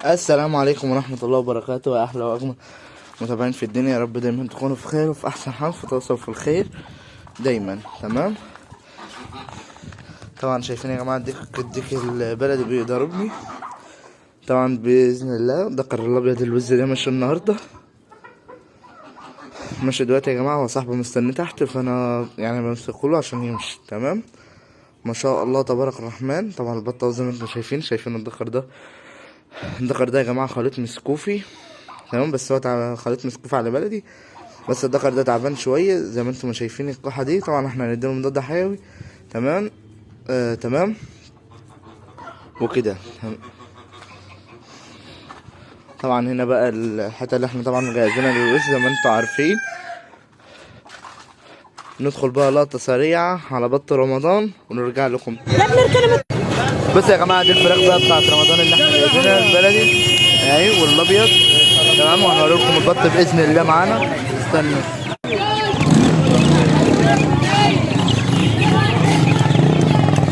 السلام عليكم ورحمة الله وبركاته يا أحلى وأجمل متابعين في الدنيا. يا رب دايما تكونوا في خير وفي أحسن حال، في تواصل في الخير دايما. تمام. طبعا شايفين يا جماعة الديك البلدي بيضربني طبعا بإذن الله. دكر الأبيض الوز ده ماشي النهاردة، ماشي دلوقتي يا جماعة. هو صاحبه مستني تحت، فأنا يعني بمسكهوله عشان يمشي. تمام. ما شاء الله تبارك الرحمن. طبعا البطة زي ما انتم شايفين الدكر ده يا جماعة خليط مسكوفي. تمام. بس هو خليط مسكوف على بلدي. بس الدكر ده تعبان شويه زي ما انتم شايفين. القحه دي طبعا احنا هنديله مضاد حيوي. تمام. تمام وكده. طبعا هنا بقى الحته اللي احنا طبعا مجهزينها للوز زي ما انتم عارفين. ندخل بقى لقطه سريعه على بط رمضان ونرجع لكم. بص يا جماعه، دي الفراخ بقى بتاعت رمضان اللي احنا جايبينها البلدي اهي والابيض. تمام. وهنوري لكم البط باذن الله معانا. استنوا.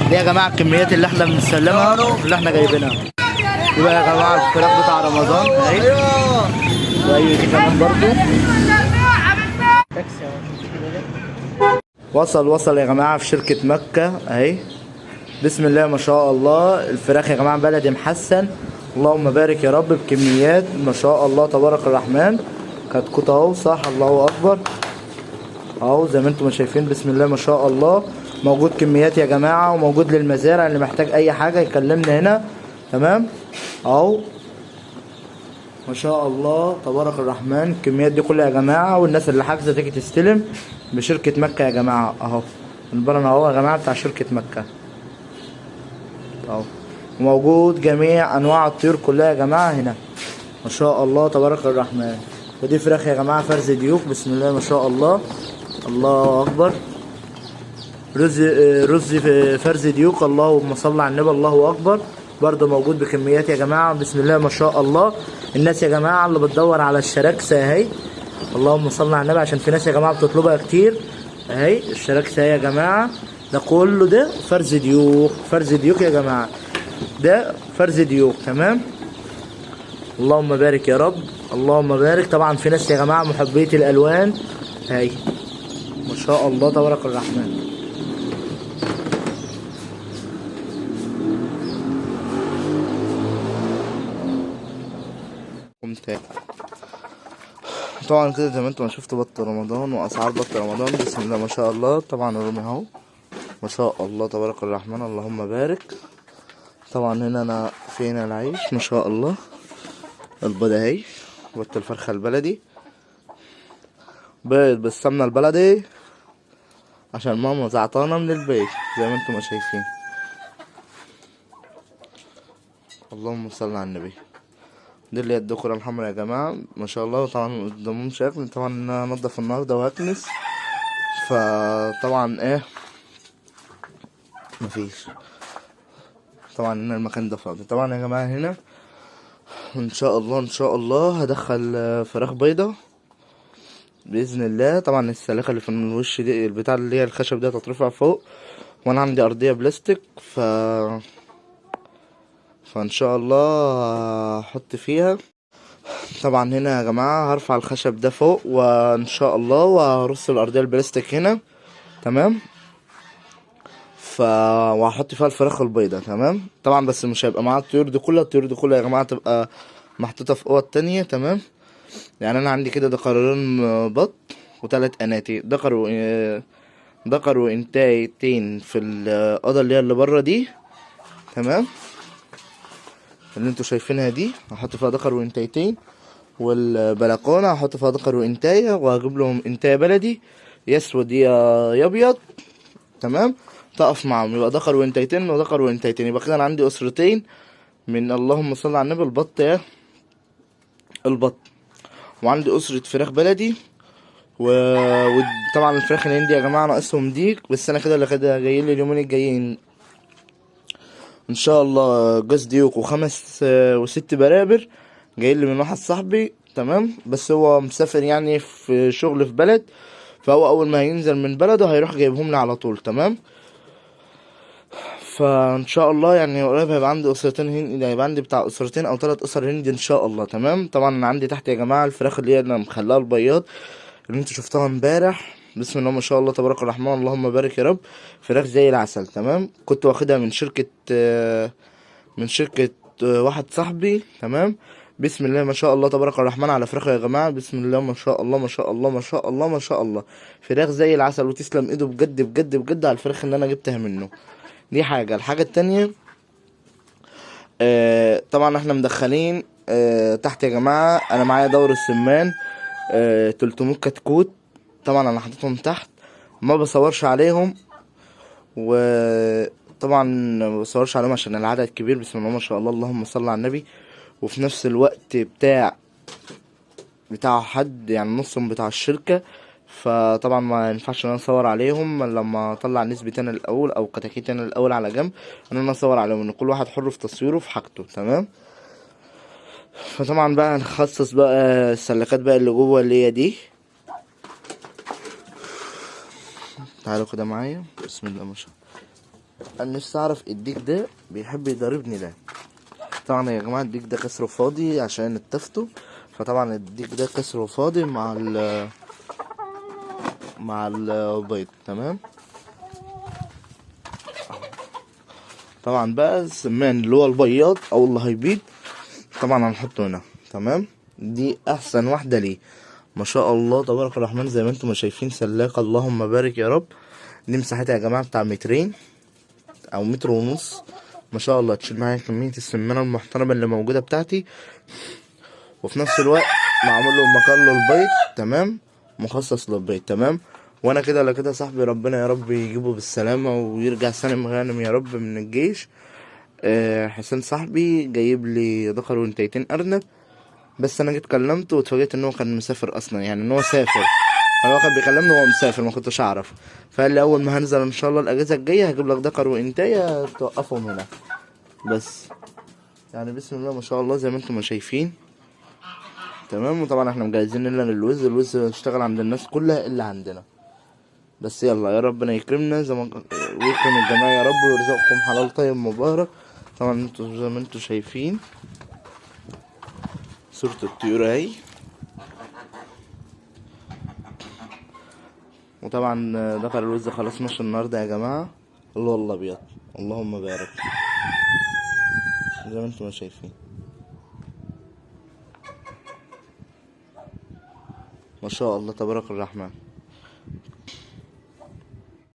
دي يا جماعه الكميات اللي احنا بنسلمها اللي احنا جايبينها. دي بقى يا جماعه الفراخ بتاع رمضان اهي. وايوه دي كمان برضو. وصل يا جماعه في شركه مكه اهي. بسم الله ما شاء الله. الفراخ يا جماعه بلدي محسن، اللهم بارك يا رب، بكميات ما شاء الله تبارك الرحمن. كتكوت اهو. صح. الله اكبر. اهو زي ما انتم شايفين. بسم الله ما شاء الله. موجود كميات يا جماعه، وموجود للمزارع اللي محتاج اي حاجه يكلمنا هنا. تمام. اهو ما شاء الله تبارك الرحمن. الكميات دي كلها يا جماعه، والناس اللي حاجزه تيجي تستلم بشركه مكه يا جماعه. اهو البرن اهو يا جماعه بتاع شركه مكه اهو. وموجود جميع انواع الطيور كلها يا جماعه هنا. ما شاء الله تبارك الرحمن. ودي فراخ يا جماعه فرز ديوك. بسم الله ما شاء الله. الله اكبر. رز فرز ديوك. اللهم صل على النبي. الله اكبر. برضه موجود بكميات يا جماعه. بسم الله ما شاء الله. الناس يا جماعه اللي بتدور على الشراكسه اهي. اللهم صل على النبي، عشان في ناس يا جماعه بتطلبها كتير اهي. الشراكسه يا جماعه ده كله ده فرز ديوك. فرز ديوك يا جماعه، ده فرز ديوك. تمام. اللهم بارك يا رب. اللهم بارك. طبعا في ناس يا جماعه محبيه الالوان اهي. ما شاء الله تبارك الرحمن. طبعا كده زي ما انتم شفتوا بط رمضان واسعار بط رمضان. بسم الله ما شاء الله. طبعا الرومي اهو ما شاء الله تبارك الرحمن. اللهم بارك. طبعا هنا انا في هنا العيش ما شاء الله. البيض اهي. بط الفرخه البلدي بيض بالسمنه البلدي عشان ماما زعطانه من البيت زي ما انتم شايفين. اللهم صل على النبي. دي اللي هي الدكرة الحمرا يا جماعة ما شاء الله. طبعا قدامهم شكل. طبعا انا هنضف النهارده وهكنس، فطبعا ايه مفيش. طبعا هنا المكان ده فاضي. طبعا يا جماعة هنا ان شاء الله هدخل فراخ بيضة باذن الله. طبعا السلاخة اللي في الوش دي البتاع اللي هي الخشب ده تترفع فوق، وانا عندي ارضية بلاستيك فان شاء الله هحط فيها. طبعا هنا يا جماعة هرفع الخشب ده فوق وان شاء الله، وهرص الارضية البلاستيك هنا. تمام. وهحط فيها الفراخ البيضة. تمام. طبعا بس مش هيبقى معاها الطيور دي كلها يا جماعة تبقى محطوطة في اوض تانية. تمام. يعني انا عندي كده دقرين بط وثلاث اناتي. دقر وانتايتين في الاوضة اللي هي اللي بره دي. تمام. اللي انتوا شايفينها دي هحط فيها دقر وانتايتين، والبلكونه هحط فيها دقر وانتايه، وهجيب لهم انتايه بلدي يا اسود يا ابيض. تمام. تقف معاهم يبقى دقر وانتايتين ودقر وانتايتين. يبقى كده انا عندي اسرتين من اللهم صل على النبي البط. وعندي اسره فراخ بلدي وطبعا الفراخ الهندي يا جماعه ناقصهم ديك. بس انا كده جايين لي اليومين الجايين ان شاء الله جوز ديوك وخمس وست برابر جاي لي من واحد صاحبي. تمام. بس هو مسافر يعني في شغل في بلد، فهو اول ما هينزل من بلده هيروح جايبهم لي على طول. تمام. فان شاء الله يعني قريب هيبقى عندي اسرتين هندي، هيبقى عندي بتاع اسرتين او 3 اسر هندي ان شاء الله. تمام. طبعا انا عندي تحت يا جماعه الفراخ اللي هي انا مخليها البياض اللي انتوا شفتها امبارح، بسم الله ما شاء الله تبارك الرحمن اللهم بارك يا رب. فراخ زي العسل. تمام. كنت واخدها من شركه واحد صاحبي. تمام. بسم الله ما شاء الله تبارك الرحمن على فراخ يا جماعه، بسم الله ما شاء الله ما شاء الله ما شاء الله ما شاء الله. فراخ زي العسل، وتسلم ايده بجد بجد بجد على الفراخ اللي انا جبتها منه. دي حاجه. الحاجه التانية، طبعا احنا مدخلين تحت يا جماعه، انا معايا دور السمان 300 كتكوت. طبعا انا حاططهم تحت، ما بصورش عليهم، وطبعا ما بصورش عليهم عشان العدد كبير، بسم الله ما شاء الله اللهم صل على النبي. وفي نفس الوقت بتاع حد يعني نصهم بتاع الشركة، فطبعا ما ينفعش ان انا اصور عليهم لما اطلع نسبتي انا الاول او كتاكيتي انا الاول على جنب، ان انا اصور عليهم، ان كل واحد حر في تصويره في حاجته. تمام. فطبعا بقى هنخصص بقى السلكات بقى اللي جوه اللي هي دي. تعالوا كده معايا، بسم الله ما شاء الله. انا نفسي اعرف الديك ده بيحب يضربني ده. طبعا يا جماعه الديك ده كسره فاضي عشان اتفته، فطبعا الديك ده كسره فاضي مع البيض. تمام. طبعا بقى السمان اللي هو البياض او اللي هيبيض طبعا هنحطه هنا. تمام. دي احسن واحده ليه، ما شاء الله تبارك الرحمن زي ما انتم ما شايفين، سلاك اللهم بارك يا رب. دي مساحتها يا جماعه بتاع مترين او متر ونص، ما شاء الله تشيل معايا كميه السمانه المحترمه اللي موجوده بتاعتي، وفي نفس الوقت معمول له مكان للبيض. تمام. مخصص للبيض. تمام. وانا كده لا كده صاحبي ربنا يا رب يجيبه بالسلامه ويرجع سالم غانم يا رب من الجيش. حسين صاحبي جايب لي ذكر وانتيتين ارنب، بس انا جيت كلمته واتفاجئت ان هو كان مسافر اصلا، يعني ان هو سافر. هو كان بيكلمني وهو مسافر، ما كنتش اعرف. فقال لي اول ما هنزل ان شاء الله الاجازه الجايه هجيب لك ذكر وانتايه توقفهم هنا. بس يعني بسم الله ما شاء الله زي ما انتم ما شايفين. تمام. وطبعا احنا مجهزين لنا الوز هيشتغل عند الناس كلها الا عندنا. بس يلا يا ربنا يكرمنا ويكرم الجميع يا رب، ويرزقكم حلال طيب مبارك. طبعا انتوا زي ما انتوا شايفين صورة الطيور اهي. وطبعا دخل الوز خلاص ماشي النهارده يا جماعة، الله الله ابيض اللهم بارك زي ما انتوا ما شايفين، ما شاء الله تبارك الرحمن.